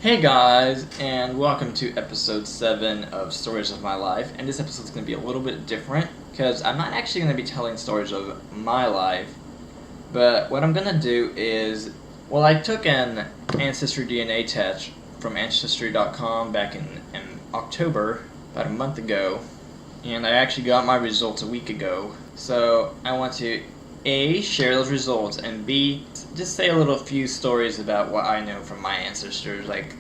Hey guys, and welcome to episode 7 of Stories of My Life. And this episode is going to be a little bit different because I'm not actually going to be telling stories of my life, but what I'm going to do is, I took an Ancestry DNA test from Ancestry.com back in October, about a month ago, and I actually got my results a week ago. So I want to A, share those results, and B, just say a few stories about what I know from my ancestors, like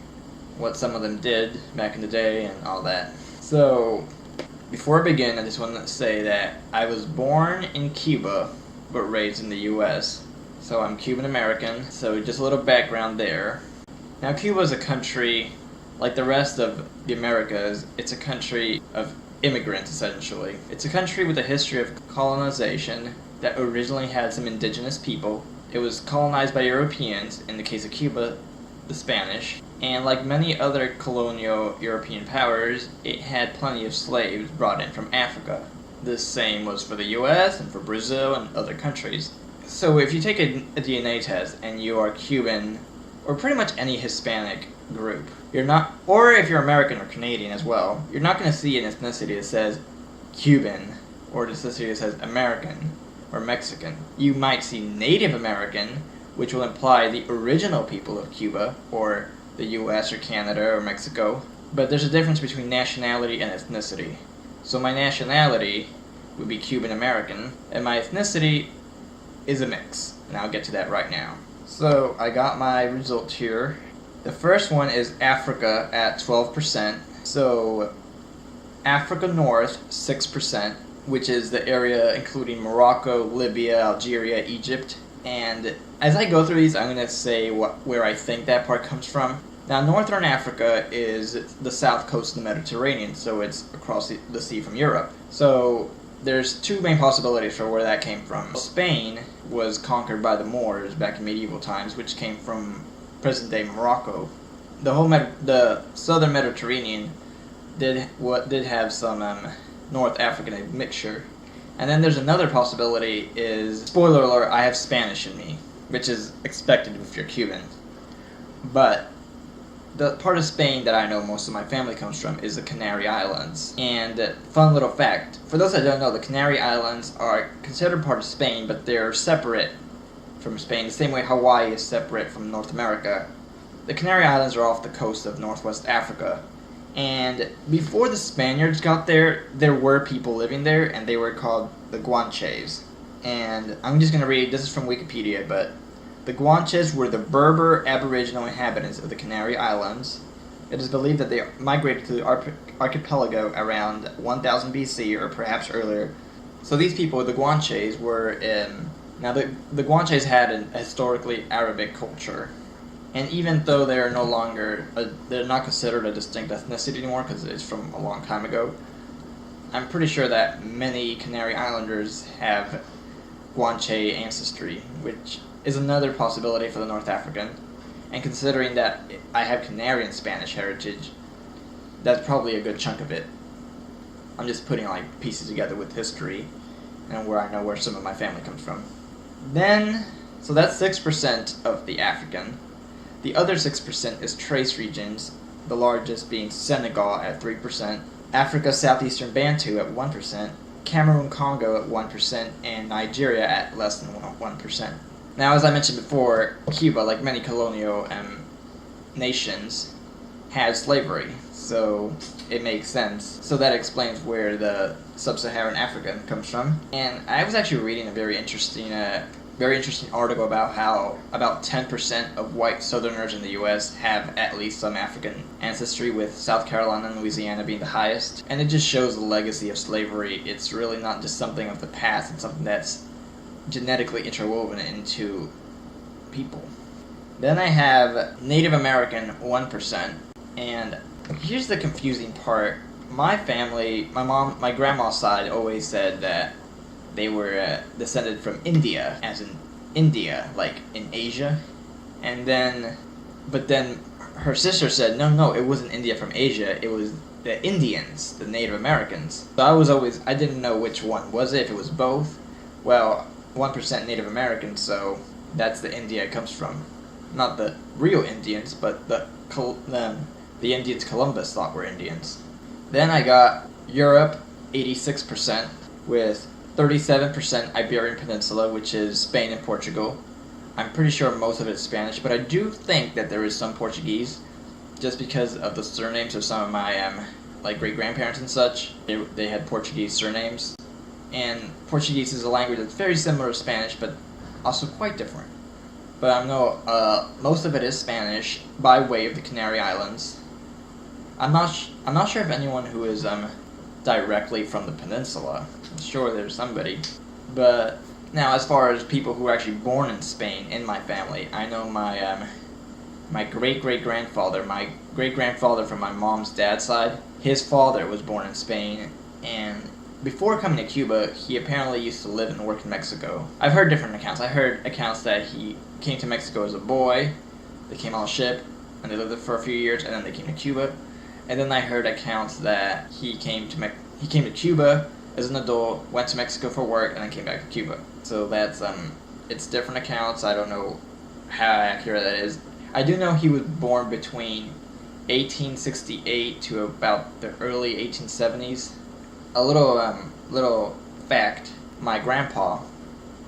what some of them did back in the day and all that. So, before I begin, I just want to say that I was born in Cuba, but raised in the U.S. So I'm Cuban-American, so just a little background there. Now, Cuba is a country, like the rest of the Americas, it's a country of immigrants, essentially. It's a country with a history of colonization that originally had some indigenous people. It was colonized by Europeans, in the case of Cuba, the Spanish, and like many other colonial European powers, it had plenty of slaves brought in from Africa. The same was for the US and for Brazil and other countries. So if you take a DNA test and you are Cuban, or pretty much any Hispanic group, you're not, or if you're American or Canadian as well, you're not going to see an ethnicity that says Cuban, or an ethnicity that says American, or Mexican. You might see Native American, which will imply the original people of Cuba, or the US or Canada or Mexico. But there's a difference between nationality and ethnicity. So my nationality would be Cuban American, and my ethnicity is a mix. And I'll get to that right now. So I got my results here. The first one is Africa at 12%. So Africa North, 6%. Which is the area including Morocco, Libya, Algeria, Egypt. And as I go through these, I'm going to say where I think that part comes from. Now, Northern Africa is the south coast of the Mediterranean, so it's across the sea from Europe. So there's two main possibilities for where that came from. Spain was conquered by the Moors back in medieval times, which came from present-day Morocco. The southern Mediterranean did have some North African mixture. And then there's another possibility is, spoiler alert, I have Spanish in me, which is expected if you're Cuban. But the part of Spain that I know most of my family comes from is the Canary Islands. And fun little fact, for those that don't know, the Canary Islands are considered part of Spain, but they're separate from Spain, the same way Hawaii is separate from North America. The Canary Islands are off the coast of Northwest Africa. And before the Spaniards got there were people living there, and they were called the Guanches. And I'm just going to read, this is from Wikipedia, but the Guanches were the Berber Aboriginal inhabitants of the Canary Islands. It is believed that they migrated to the archipelago around 1000 BC, or perhaps earlier. So these people, the Guanches, were now the Guanches had a historically Arabic culture. And even though they're no longer, they're not considered a distinct ethnicity anymore because it's from a long time ago, I'm pretty sure that many Canary Islanders have Guanche ancestry, which is another possibility for the North African. And considering that I have Canarian Spanish heritage, that's probably a good chunk of it. I'm just putting pieces together with history and where I know where some of my family comes from. Then, so that's 6% of the African. The other 6% is trace regions, the largest being Senegal at 3%, Africa Southeastern Bantu at 1%, Cameroon Congo at 1%, and Nigeria at less than 1%. Now, as I mentioned before, Cuba, like many colonial nations, had slavery, so it makes sense. So that explains where the sub-Saharan Africa comes from. And I was actually reading a very interesting article about how about 10% of white Southerners in the U.S. have at least some African ancestry, with South Carolina and Louisiana being the highest. And it just shows the legacy of slavery. It's really not just something of the past, it's something that's genetically interwoven into people. Then I have Native American, 1%. And here's the confusing part. My family, my grandma's side always said that they were descended from India, as in India, like in Asia. But then her sister said, no, it wasn't India from Asia, it was the Indians, the Native Americans. So I didn't know which one was it, if it was both. Well, 1% Native American, so that's the India it comes from. not the real Indians, but the Indians Columbus thought were Indians. Then I got Europe, 86%, with 37% Iberian Peninsula, which is Spain and Portugal. I'm pretty sure most of it's Spanish, but I do think that there is some Portuguese, just because of the surnames of some of my like great-grandparents and such. They had Portuguese surnames, and Portuguese is a language that's very similar to Spanish, but also quite different. But I know most of it is Spanish by way of the Canary Islands. I'm not sure if anyone who is directly from the peninsula. I'm sure there's somebody, but now as far as people who were actually born in Spain in my family, I know my great-great-grandfather, my great-grandfather from my mom's dad's side, his father was born in Spain, and before coming to Cuba, he apparently used to live and work in Mexico. I've heard different accounts. I heard accounts that he came to Mexico as a boy, they came on a ship, and they lived there for a few years, and then they came to Cuba. And then I heard accounts that he came to Cuba as an adult, went to Mexico for work, and then came back to Cuba. So that's it's different accounts. I don't know how accurate that is. I do know he was born between 1868 to about the early 1870s. A little fact: my grandpa,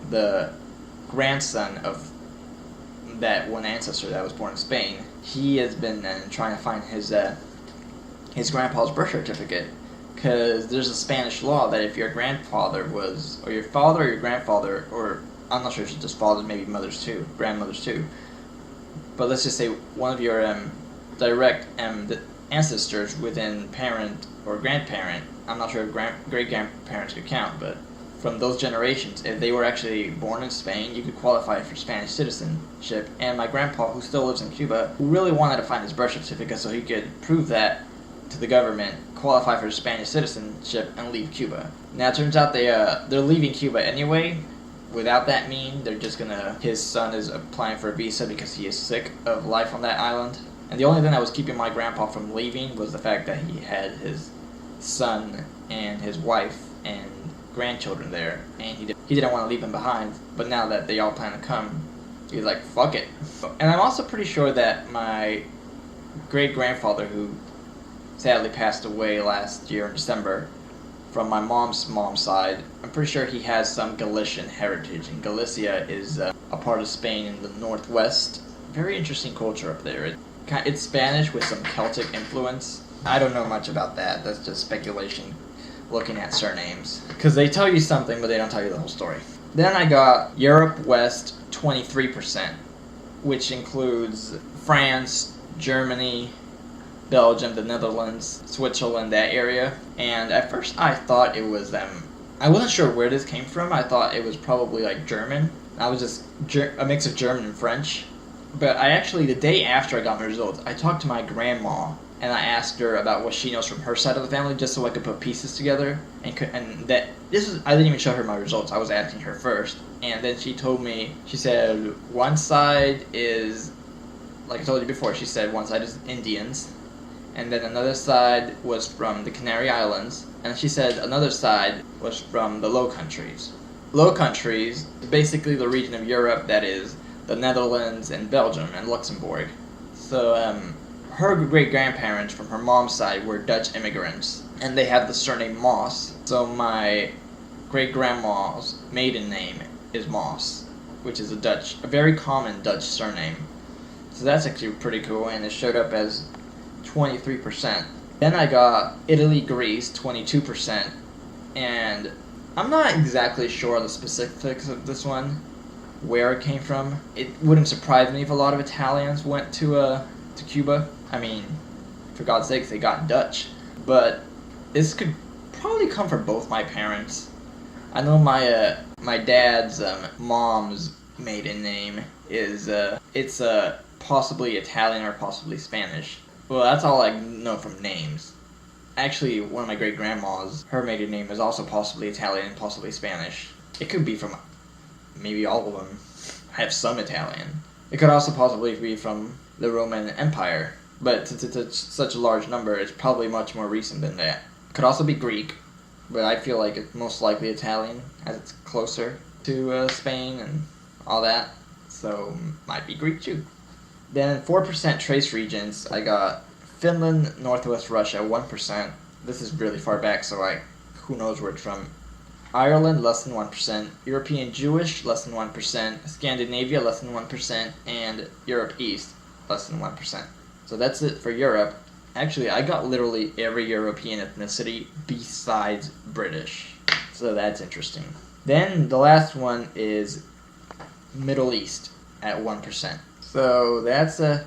the grandson of that one ancestor that was born in Spain, he has been trying to find his grandpa's birth certificate, because there's a Spanish law that if your grandfather was, or your father or your grandfather, or I'm not sure if it's just fathers, maybe mothers too, grandmothers too, but let's just say one of your direct ancestors within parent or grandparent, I'm not sure if great-grandparents could count, but from those generations, if they were actually born in Spain, you could qualify for Spanish citizenship. And my grandpa, who still lives in Cuba, who really wanted to find his birth certificate so he could prove that to the government, qualify for Spanish citizenship, and leave Cuba. Now it turns out they're leaving Cuba anyway. Without that mean, they're just his son is applying for a visa because he is sick of life on that island. And the only thing that was keeping my grandpa from leaving was the fact that he had his son and his wife and grandchildren there, and he didn't want to leave them behind. But now that they all plan to come, he's like, fuck it. And I'm also pretty sure that my great-grandfather, who sadly passed away last year in December, from my mom's side, I'm pretty sure he has some Galician heritage, and Galicia is a part of Spain in the northwest. Very interesting culture up there. It's Spanish with some Celtic influence. I don't know much about that. That's just speculation looking at surnames, because they tell you something, but they don't tell you the whole story. Then I got Europe West, 23%, which includes France, Germany, Belgium, the Netherlands, Switzerland, that area. And at first I thought it was I wasn't sure where this came from. I thought it was probably like German. I was just a mix of German and French. But I actually, the day after I got my results, I talked to my grandma, and I asked her about what she knows from her side of the family, just so I could put pieces together. I didn't even show her my results. I was asking her first, and then she told me. She said one side is, like I told you before, she said one side is Indians, and then another side was from the Canary Islands, and she said another side was from the Low Countries. Low Countries is basically the region of Europe that is the Netherlands and Belgium and Luxembourg. So her great-grandparents from her mom's side were Dutch immigrants, and they have the surname Moss. So my great-grandma's maiden name is Moss, which is a very common Dutch surname. So that's actually pretty cool, and it showed up as 23%. Then I got Italy, Greece, 22%, and I'm not exactly sure of the specifics of this one, where it came from. It wouldn't surprise me if a lot of Italians went to Cuba. I mean, for God's sakes, they got Dutch. But this could probably come from both my parents. I know my dad's mom's maiden name is it's possibly Italian or possibly Spanish. Well, that's all I know from names. Actually, one of my great-grandmas, her maiden name is also possibly Italian and possibly Spanish. It could be from maybe all of them have some Italian. It could also possibly be from the Roman Empire, but since it's such a large number, it's probably much more recent than that. It could also be Greek, but I feel like it's most likely Italian, as it's closer to Spain and all that, so might be Greek too. Then 4% trace regions, I got Finland, Northwest Russia, 1%. This is really far back, so who knows where it's from. Ireland, less than 1%. European Jewish, less than 1%. Scandinavia, less than 1%. And Europe East, less than 1%. So that's it for Europe. Actually, I got literally every European ethnicity besides British. So that's interesting. Then the last one is Middle East at 1%. So that's in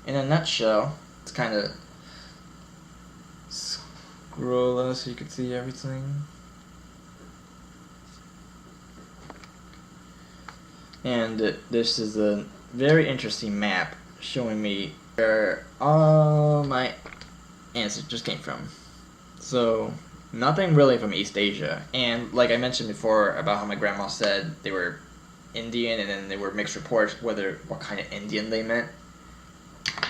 a nutshell. It's kind of scroll up so you can see everything. And this is a very interesting map showing me where all my ancestors came from. So nothing really from East Asia. And like I mentioned before about how my grandma said they were Indian, and then there were mixed reports what kind of Indian they meant.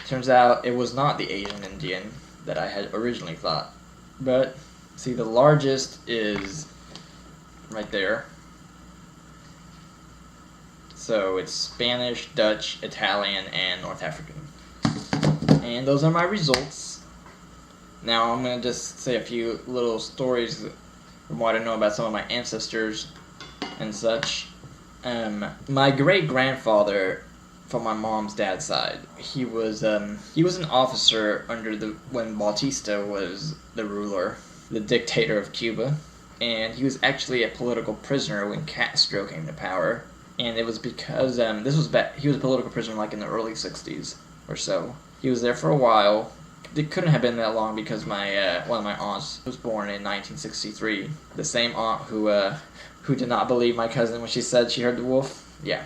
Turns out it was not the Asian Indian that I had originally thought. But see, the largest is right there. So it's Spanish, Dutch, Italian, and North African. And those are my results. Now I'm going to just say a few little stories from what I know about some of my ancestors and such. My great-grandfather from my mom's dad's side, he was an officer when Bautista was the ruler, the dictator of Cuba. And he was actually a political prisoner when Castro came to power. And it was because he was a political prisoner like in the early 60s or so. He was there for a while. It couldn't have been that long because one of my aunts was born in 1963. The same aunt who did not believe my cousin when she said she heard the wolf. Yeah.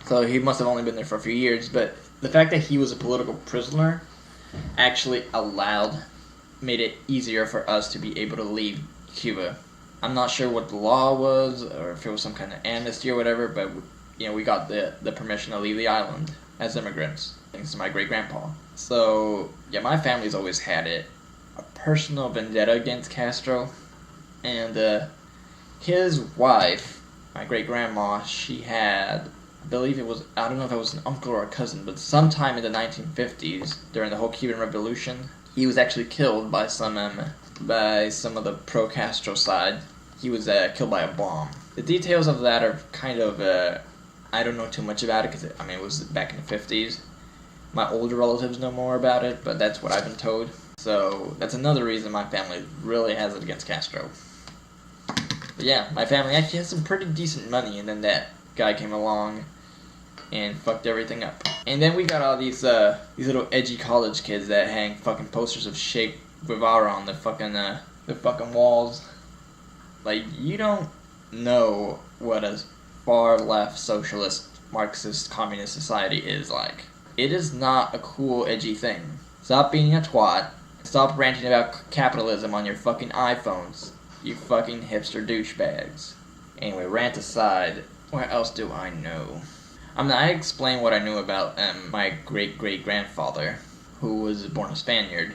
So he must have only been there for a few years, but the fact that he was a political prisoner actually made it easier for us to be able to leave Cuba. I'm not sure what the law was, or if it was some kind of amnesty or whatever, but we got the permission to leave the island as immigrants, thanks to my great-grandpa. So, yeah, my family's always had a personal vendetta against Castro, and his wife, my great-grandma, she had, I believe I don't know if it was an uncle or a cousin, but sometime in the 1950s, during the whole Cuban Revolution, he was actually killed by some of the pro-Castro side. He was killed by a bomb. The details of that are kind of, I don't know too much about it because, it was back in the 50s. My older relatives know more about it, but that's what I've been told. So that's another reason my family really has it against Castro. But yeah, my family actually has some pretty decent money, and then that guy came along and fucked everything up. And then we got all these little edgy college kids that hang fucking posters of Che Guevara on the fucking walls. Like, you don't know what a far left socialist Marxist communist society is like. It is not a cool edgy thing. Stop being a twat. Stop ranting about capitalism on your fucking iPhones, you fucking hipster douchebags. Anyway, rant aside, what else do I know? I explain what I knew about my great-great-grandfather, who was born a Spaniard.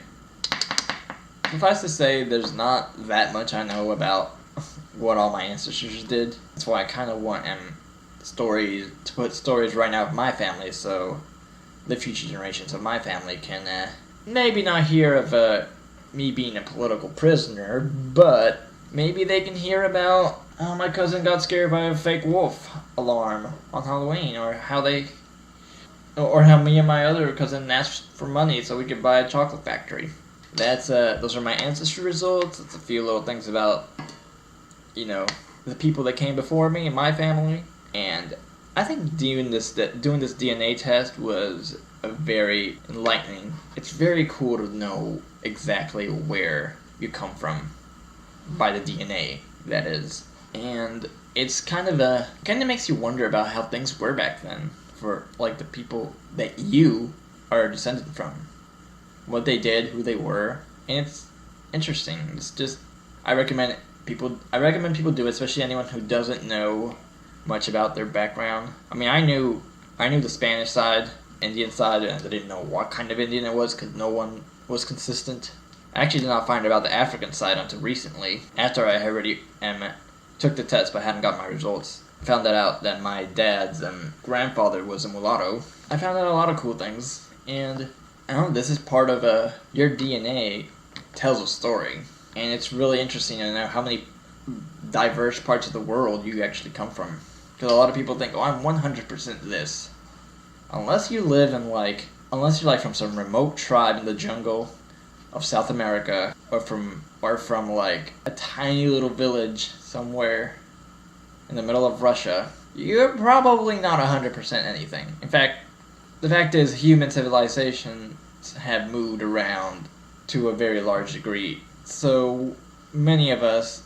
Suffice to say, there's not that much I know about what all my ancestors did. That's why I kind of want to put stories right now of my family, so the future generations of my family can maybe not hear of me being a political prisoner, but maybe they can hear about how my cousin got scared by a fake wolf alarm on Halloween, or how me and my other cousin asked for money so we could buy a chocolate factory. Those are my ancestry results. It's a few little things about, the people that came before me and my family. And I think doing this DNA test was very enlightening. It's very cool to know exactly where you come from by the DNA, that is. And it's kind of makes you wonder about how things were back then for like the people that you are descended from. What they did, who they were, and it's interesting. It's just I recommend people do it, especially anyone who doesn't know much about their background. I knew the Spanish side, Indian side, and I didn't know what kind of Indian it was because no one was consistent. I actually did not find out about the African side until recently, after I already took the test but hadn't got my results. found out that my dad's grandfather was a mulatto. I found out a lot of cool things, and I don't know, this is part of your DNA tells a story, and it's really interesting to know how many diverse parts of the world you actually come from. Because a lot of people think, oh, I'm 100% this. Unless you're from some remote tribe in the jungle of South America, or from like a tiny little village somewhere in the middle of Russia, you're probably not 100% anything. In fact, the fact is human civilizations have moved around to a very large degree, so many of us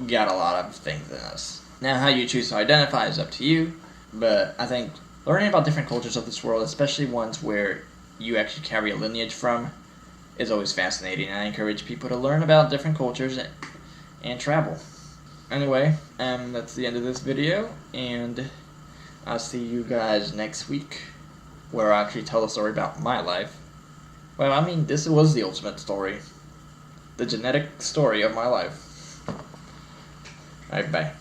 got a lot of things in us. Now, how you choose to identify is up to you, but I think learning about different cultures of this world, especially ones where you actually carry a lineage from, is always fascinating, and I encourage people to learn about different cultures and travel. Anyway, that's the end of this video, and I'll see you guys next week, where I actually tell a story about my life. Well, I mean, this was the ultimate story. The genetic story of my life. Alright, bye.